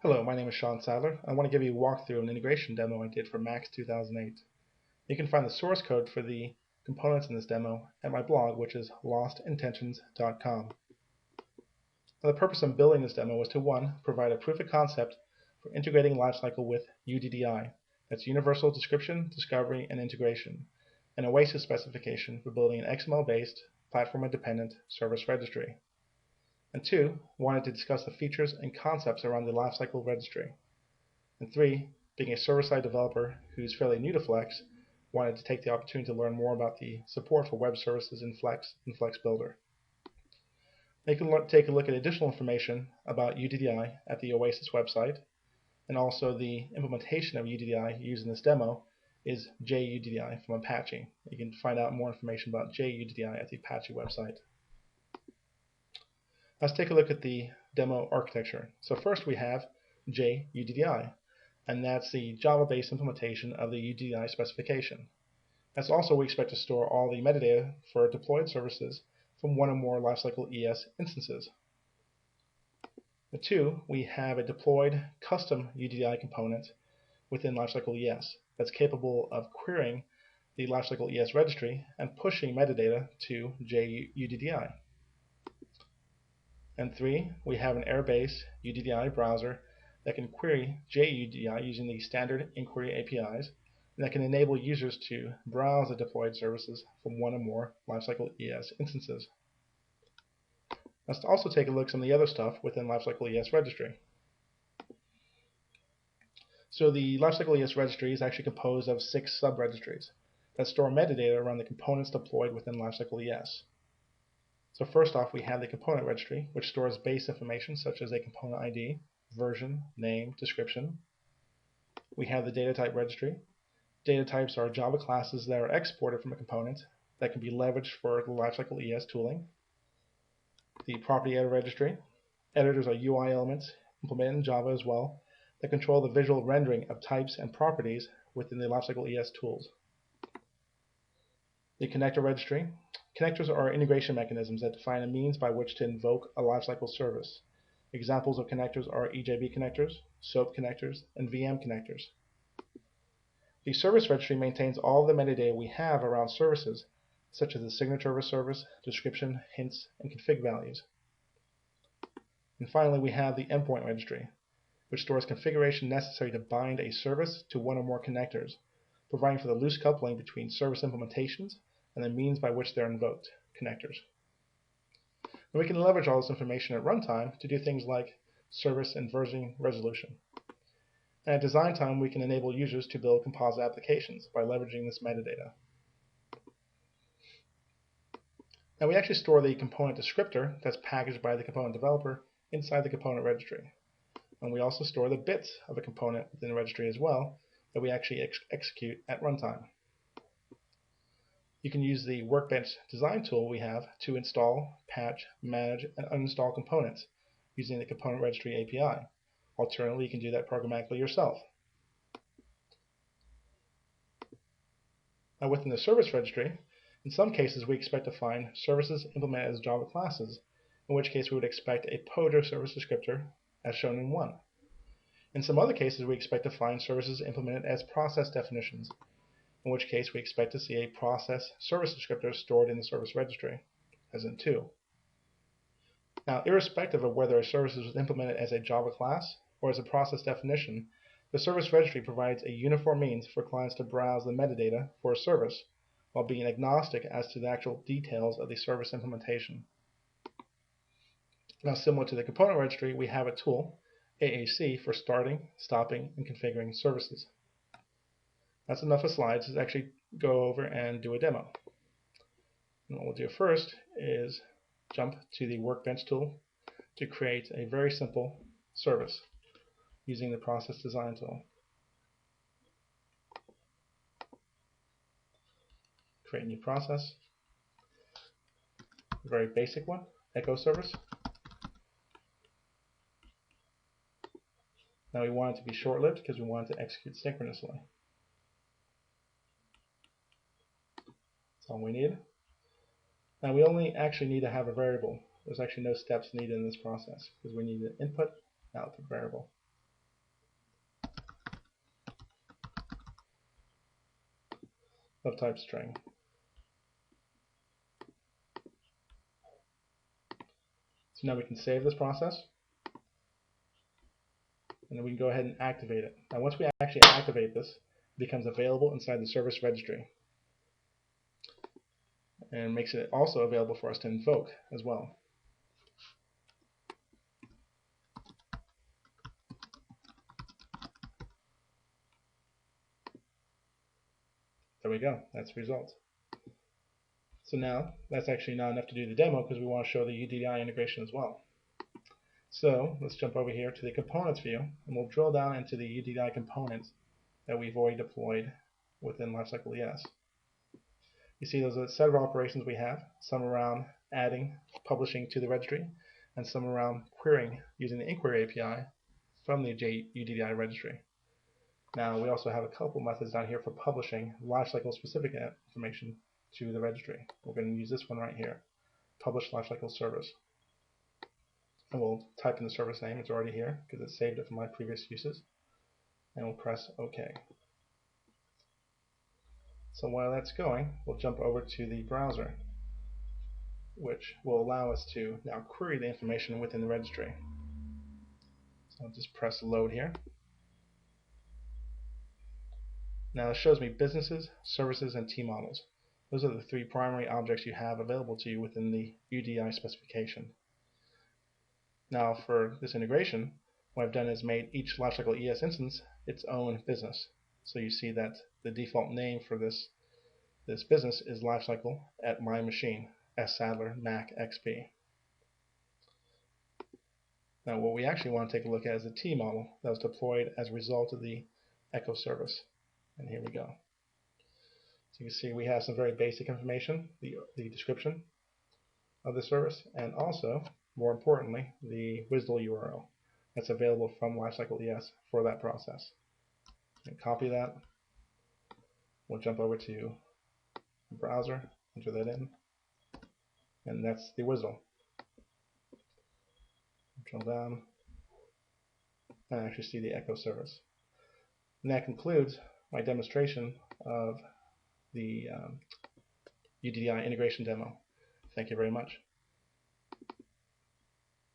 Hello, my name is Sean Sadler. I want to give you a walkthrough of an integration demo I did for Max 2008. You can find the source code for the components in this demo at my blog, which is lostintentions.com. Now, the purpose of building this demo was to 1. Provide a proof of concept for integrating LiveCycle with UDDI. That's Universal Description, Discovery, and Integration, an OASIS specification for building an XML-based, platform-independent service registry. And 2, wanted to discuss the features and concepts around the LiveCycle registry. And 3, being a server-side developer who's fairly new to Flex, wanted to take the opportunity to learn more about the support for web services in Flex and Flex Builder. You can take a look at additional information about UDDI at the OASIS website, and also the implementation of UDDI used in this demo is JUDDI from Apache. You can find out more information about JUDDI at the Apache website. Let's take a look at the demo architecture. So first we have JUDDI, and that's the Java-based implementation of the UDDI specification. That's also we expect to store all the metadata for deployed services from one or more LiveCycle ES instances. The 2, we have a deployed custom UDDI component within LiveCycle ES that's capable of querying the LiveCycle ES registry and pushing metadata to JUDDI. And 3, we have an Air-based UDDI browser that can query JUDDI using the standard inquiry APIs, and that can enable users to browse the deployed services from one or more LiveCycle ES instances. Let's also take a look at some of the other stuff within LiveCycle ES registry. So the LiveCycle ES registry is actually composed of 6 sub-registries that store metadata around the components deployed within LiveCycle ES. So first off, we have the component registry, which stores base information such as a component ID, version, name, description. We have the data type registry. Data types are Java classes that are exported from a component that can be leveraged for the LiveCycle ES tooling. The property editor registry. Editors are UI elements implemented in Java as well that control the visual rendering of types and properties within the LiveCycle ES tools. The connector registry. Connectors are integration mechanisms that define a means by which to invoke a LiveCycle service. Examples of connectors are EJB connectors, SOAP connectors, and VM connectors. The service registry maintains all the metadata we have around services, such as the signature of a service, description, hints, and config values. And finally, we have the endpoint registry, which stores configuration necessary to bind a service to one or more connectors, providing for the loose coupling between service implementations and the means by which they're invoked, connectors. And we can leverage all this information at runtime to do things like service and version resolution. And at design time, we can enable users to build composite applications by leveraging this metadata. Now we actually store the component descriptor that's packaged by the component developer inside the component registry. And we also store the bits of a component within the registry as well that we actually execute at runtime. You can use the Workbench design tool we have to install, patch, manage, and uninstall components using the component registry API. Alternatively, you can do that programmatically yourself. Now within the service registry, in some cases we expect to find services implemented as Java classes, in which case we would expect a POJO service descriptor as shown in 1. In some other cases we expect to find services implemented as process definitions, in which case we expect to see a process service descriptor stored in the service registry, as in 2. Now, irrespective of whether a service is implemented as a Java class or as a process definition, the service registry provides a uniform means for clients to browse the metadata for a service while being agnostic as to the actual details of the service implementation. Now, similar to the component registry, we have a tool, AAC, for starting, stopping, and configuring services. That's enough of slides. Let's actually go over and do a demo. And what we'll do first is jump to the Workbench tool to create a very simple service using the Process Design tool. Create a new process. A very basic one, echo service. Now we want it to be short-lived because we want it to execute synchronously. That's all we need. Now we only actually need to have a variable. There's actually no steps needed in this process because we need an input and output variable. of type string. So now we can save this process, and then we can go ahead and activate it. Now once we actually activate this, it becomes available inside the service registry, and makes it also available for us to invoke as well. There we go, that's the result. So now, that's actually not enough to do the demo because we want to show the UDDI integration as well. So let's jump over here to the components view, and we'll drill down into the UDDI components that we've already deployed within LiveCycle ES. You see those are a set of operations we have, some around adding, publishing to the registry, and some around querying using the inquiry API from the UDDI registry. Now we also have a couple methods down here for publishing LiveCycle specific information to the registry. We're going to use this one right here, publish LiveCycle service. And we'll type in the service name, it's already here because it saved it from my previous uses, and we'll press OK. So while that's going, we'll jump over to the browser, which will allow us to now query the information within the registry. So I'll just press load here. Now it shows me businesses, services, and T-models. Those are the three primary objects you have available to you within the UDDI specification. Now for this integration, what I've done is made each LiveCycle ES instance its own business. So you see that the default name for this business is LiveCycle at my machine, S. Sadler Mac XP. Now what we actually want to take a look at is the T model that was deployed as a result of the Echo service. And here we go. So you can see we have some very basic information, the description of the service, and also, more importantly, the WSDL URL that's available from LiveCycle ES for that process. And copy that. We'll jump over to the browser, enter that in, and that's the WSDL. Drill down, and actually see the Echo service. And that concludes my demonstration of the UDDI integration demo. Thank you very much.